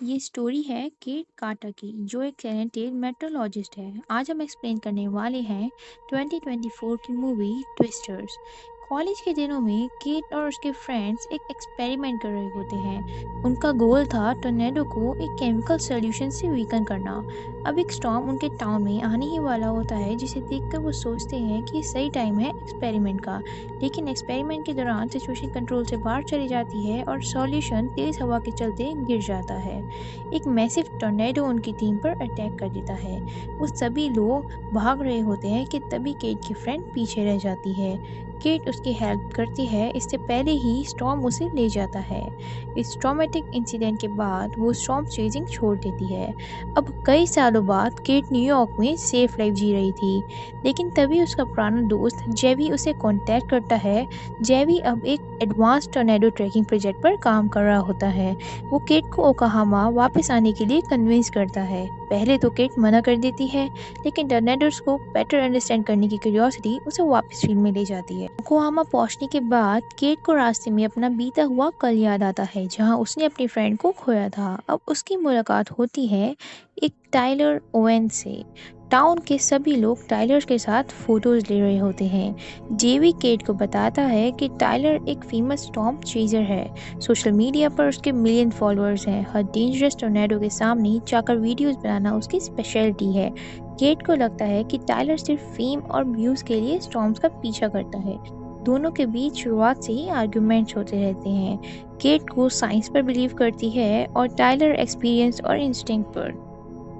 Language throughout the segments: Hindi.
ये स्टोरी है केट कार्टर की जो एक टैलेंटेड मेट्रोलॉजिस्ट है। आज हम एक्सप्लेन करने वाले हैं 2024 की मूवी ट्विस्टर्स। कॉलेज के दिनों में केट और उसके फ्रेंड्स एक एक्सपेरिमेंट कर रहे होते हैं। उनका गोल था टोर्नेडो को एक केमिकल सॉल्यूशन से वीकन करना। अब एक स्टॉर्म उनके टाउन में आने ही वाला होता है जिसे देखकर वो सोचते हैं कि सही टाइम है एक्सपेरिमेंट का। लेकिन एक्सपेरिमेंट के दौरान सिचुएशन कंट्रोल से बाहर चली जाती है और सॉल्यूशन तेज हवा के चलते गिर जाता है। एक मैसिव टॉर्नेडो उनकी टीम पर अटैक कर देता है। वो सभी लोग भाग रहे होते हैं कि तभी केट की फ्रेंड पीछे रह जाती है। केट उसकी हेल्प करती है, इससे पहले ही स्टॉर्म उसे ले जाता है। इस ट्रॉमेटिक इंसिडेंट के बाद वो स्टॉर्म चेजिंग छोड़ देती है। अब कई सालों बाद केट न्यूयॉर्क में सेफ लाइफ जी रही थी, लेकिन तभी उसका पुराना दोस्त जेवी उसे कांटेक्ट करता है। जेवी अब एक एडवांस टॉर्नेडो ट्रैकिंग प्रोजेक्ट पर काम कर रहा होता है। वो केट को ओकाहामा वापस आने के लिए कन्विंस करता है। पहले तो केट मना कर देती है, लेकिन टर्नेडोस को बेटर अंडरस्टैंड करने की क्यूरियोसिटी उसे वापस फील्ड में ले जाती है। ओकाहामा पहुंचने के बाद केट को रास्ते में अपना बीता हुआ कल याद आता है, जहां उसने अपनी फ्रेंड को खोया था। अब उसकी मुलाकात होती है एक टाइलर ओवेन से। टाउन के सभी लोग टाइलर के साथ फोटोज ले रहे होते हैं। जेवी केट को बताता है कि टाइलर एक फेमस स्टॉर्म चेजर है। सोशल मीडिया पर उसके मिलियन फॉलोअर्स हैं। हर डेंजरस टोर्नेडो के सामने जाकर वीडियोस बनाना उसकी स्पेशलिटी है। केट को लगता है कि टाइलर सिर्फ फेम और व्यूज के लिए स्टॉर्म्स का पीछा करता है। दोनों के बीच शुरुआत से ही आर्ग्यूमेंट्स होते रहते हैं। केट को साइंस पर बिलीव करती है और टाइलर एक्सपीरियंस और इंस्टिंक्ट पर।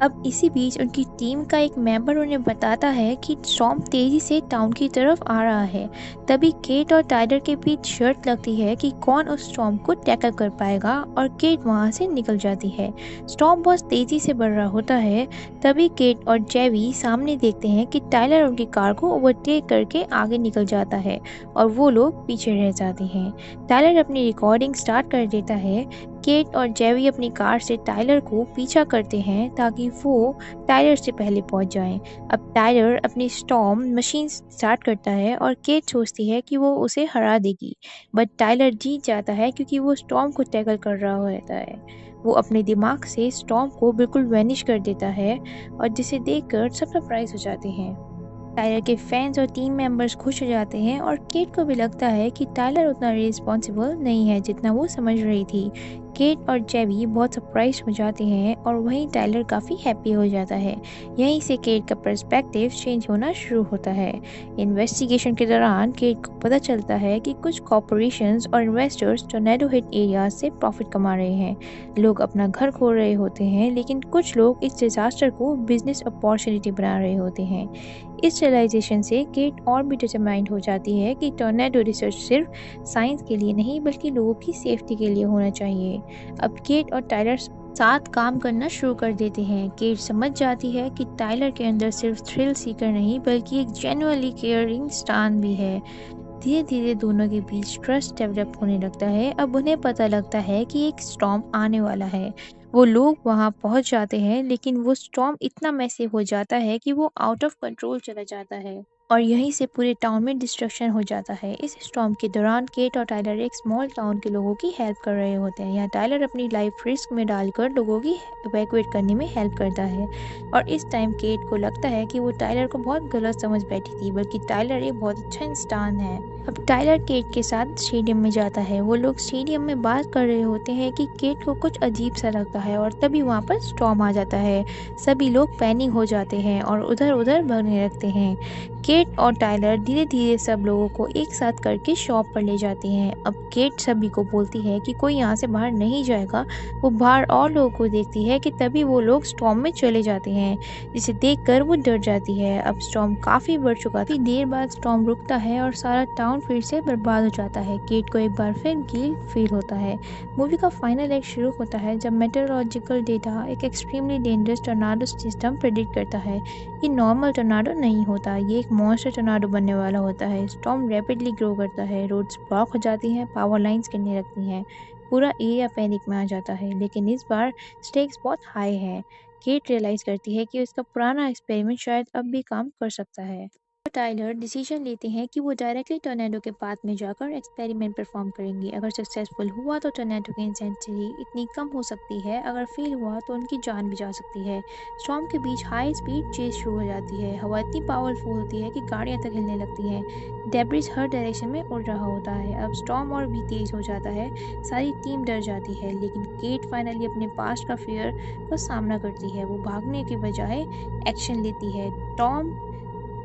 अब इसी बीच उनकी टीम का एक मेंबर उन्हें बताता है कि स्टॉर्म तेजी से टाउन की तरफ आ रहा है। तभी केट और टाइलर के बीच शर्त लगती है कि कौन उस स्टॉर्म को टैकल कर पाएगा, और केट वहां से निकल जाती है। स्टॉर्म बहुत तेजी से बढ़ रहा होता है। तभी केट और जेवी सामने देखते हैं कि टाइलर उनकी कार को ओवरटेक करके आगे निकल जाता है और वो लोग पीछे रह जाते हैं। टाइलर अपनी रिकॉर्डिंग स्टार्ट कर देता है। केट और जेवी अपनी कार से टाइलर को पीछा करते हैं ताकि वो टाइलर से पहले पहुंच जाएं। अब टाइलर अपनी स्टॉर्म मशीन स्टार्ट करता है और केट सोचती है कि वो उसे हरा देगी, बट टाइलर जीत जाता है क्योंकि वो स्टॉर्म को टैकल कर रहा होता है। वो अपने दिमाग से स्टॉर्म को बिल्कुल वैनिश कर देता है, और जिसे देखकर सब सरप्राइज हो जाते हैं। टाइलर के फैंस और टीम मेंबर्स खुश हो जाते हैं, और केट को भी लगता है कि टाइलर उतना रिस्पॉन्सिबल नहीं है जितना वो समझ रही थी। केट और जेवी बहुत सरप्राइज हो जाते हैं और वहीं टाइलर काफ़ी हैप्पी हो जाता है। यहीं से केट का पर्सपेक्टिव चेंज होना शुरू होता है। इन्वेस्टिगेशन के दौरान केट को पता चलता है कि कुछ कॉरपोरेशंस और इन्वेस्टर्स टोर्नेडो हिट एरियाज से प्रॉफिट कमा रहे हैं। लोग अपना घर खो रहे होते हैं, लेकिन कुछ लोग इस डिजास्टर को बिजनेस अपॉर्चुनिटी बना रहे होते हैं। इस रियलाइजेशन से केट और भी डिटरमाइंड हो जाती है कि टोर्नेडो रिसर्च सिर्फ साइंस के लिए नहीं बल्कि लोगों की सेफ्टी के लिए होना चाहिए। अब केट और टाइलर साथ काम करना शुरू कर देते हैं। केट समझ जाती है कि टाइलर के अंदर सिर्फ थ्रिल सीकर नहीं बल्कि एक जेन्युइनली केयरिंग स्टान भी है। धीरे धीरे दोनों के बीच ट्रस्ट डेवलप होने लगता है। अब उन्हें पता लगता है कि एक स्टॉर्म आने वाला है। वो लोग वहां पहुंच जाते हैं, लेकिन वो स्टॉर्म इतना मैसिव हो जाता है कि वो आउट ऑफ कंट्रोल चला जाता है और यहीं से पूरे टाउन में डिस्ट्रक्शन हो जाता है। इस स्टॉर्म के दौरान केट और टाइलर एक स्मॉल टाउन के लोगों की हेल्प कर रहे होते हैं। यहाँ टाइलर अपनी लाइफ रिस्क में डालकर लोगों की इवैक्यूएट करने में हेल्प करता है, और इस टाइम केट को लगता है कि वो टाइलर को बहुत गलत समझ बैठी थी, बल्कि टाइलर एक बहुत अच्छा इंसान है। अब टाइलर केट के साथ स्टेडियम में जाता है। वो लोग स्टेडियम में बात कर रहे होते हैं कि केट को कुछ अजीब सा लगता है, और तभी वहाँ पर स्टॉर्म आ जाता है। सभी लोग पैनिक हो जाते हैं और उधर उधर भागने लगते हैं। केट और टाइलर धीरे धीरे सब लोगों को एक साथ करके शॉप पर ले जाते हैं। अब केट सभी को बोलती है कि कोई यहाँ से बाहर नहीं जाएगा। वो बाहर और लोगों को देखती है कि तभी वो लोग स्टॉर्म में चले जाते हैं, जिसे देखकर वो डर जाती है। अब स्टॉर्म काफी बढ़ चुका था। देर बाद स्टॉर्म रुकता है और सारा टाउन फिर से बर्बाद हो जाता है। केट को एक बार फिर गिल्ट फील होता है। मूवी का फाइनल एक्ट शुरू होता है जब मेटेरोलॉजिकल डेटा एक extremely dangerous tornado system predict करता है। ये नॉर्मल टोर्नाडो नहीं होता, ये एक मॉन्स्टर टोर्नाडो बनने वाला होता है। स्टॉर्म रैपिडली ग्रो करता है, रोड्स ब्लॉक हो जाती हैं, पावर लाइंस गिरने लगती हैं, पूरा एरिया पैनिक में आ जाता है। लेकिन इस बार स्टेक्स बहुत हाई है। केट रियलाइज करती है कि उसका पुराना एक्सपेरिमेंट शायद अब भी काम कर सकता है। टाइलर डिसीजन लेते हैं कि वो डायरेक्टली टोर्नेडो के पाथ में जाकर एक्सपेरिमेंट परफॉर्म करेंगे। अगर सक्सेसफुल हुआ तो टोर्नेडो की इंटेंसिटी इतनी कम हो सकती है, अगर फेल हुआ तो उनकी जान भी जा सकती है। स्टॉर्म के बीच हाई स्पीड चेज शुरू हो जाती है। हवा इतनी पावरफुल होती है कि गाड़ियां तक हिलने लगती हैं। डेब्रिस हर डायरेक्शन में उड़ रहा होता है। अब स्टॉर्म और भी तेज हो जाता है। सारी टीम डर जाती है, लेकिन केट फाइनली अपने पास्ट का फियर का सामना करती है। वो भागने की बजाय एक्शन लेती है। टॉम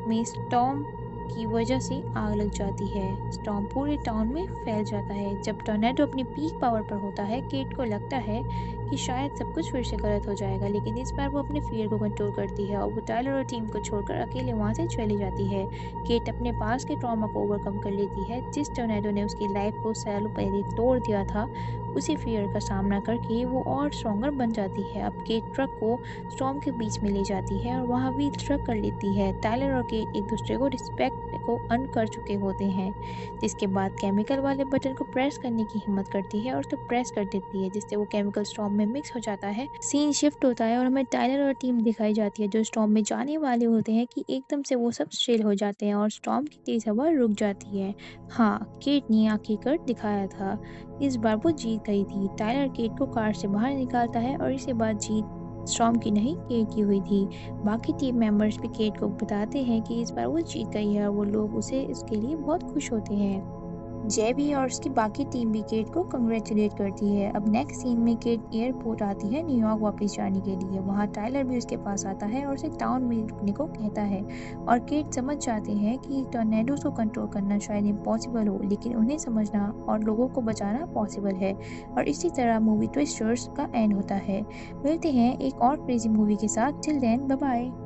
में स्टॉर्म की वजह से आग लग जाती है। स्टॉर्म पूरे टाउन में फैल जाता है। जब टॉर्नेडो अपनी पीक पावर पर होता है, केट को लगता है कि शायद सब कुछ फिर से गलत हो जाएगा, लेकिन इस बार वो अपने फियर को कंट्रोल करती है और वो टाइलर और टीम को छोड़कर अकेले वहां से चली जाती है। केट अपने पास के ट्रॉमा को ओवरकम कर लेती है। जिस टॉर्नेडो ने उसकी लाइफ को सालों पहले तोड़ दिया था, उसी फियर का सामना करके वो और स्ट्रॉन्गर बन जाती है। अब केट ट्रक को स्टॉर्म के बीच में ले जाती है और वहाँ भी ट्रक कर लेती है। टाइलर और केट एक दूसरे को रिस्पेक्ट को अर्न कर चुके होते हैं, जिसके बाद केमिकल वाले बटन को प्रेस करने की हिम्मत करती है और उसे प्रेस कर देती है, जिससे वो केमिकल स्टॉर्म में मिक्स हो जाता है। सीन शिफ्ट होता है और हमें टाइलर और टीम दिखाई जाती है जो स्टॉर्म में जाने वाले होते हैं कि एकदम से वो सब स्टिल हो जाते हैं और स्टॉर्म की तेज हवा रुक जाती है। हाँ, केट ने आंखें कर दिखाया था। इस बार वो जीत गई थी। टाइलर केट को कार से बाहर निकालता है और इसे बात जीत स्टॉर्म की नहीं, केट की हुई थी। बाकी टीम मेंबर्स भी केट को बताते हैं कि इस बार वो जीत गई है और वो लोग उसे इसके लिए बहुत खुश होते हैं। जेबी और उसकी बाकी टीम भी केट को कंग्रेचुलेट करती है। अब नेक्स्ट सीन में केट एयरपोर्ट आती है न्यूयॉर्क वापस जाने के लिए। वहाँ टाइलर भी उसके पास आता है और उसे टाउन में रुकने को कहता है और केट समझ जाते हैं कि टॉर्नेडोज को कंट्रोल करना शायद इम्पॉसिबल हो, लेकिन उन्हें समझना और लोगों को बचाना पॉसिबल है। और इसी तरह मूवी ट्विस्टर्स का एंड होता है। मिलते हैं एक और क्रेजी मूवी के साथ। Till then, bye bye.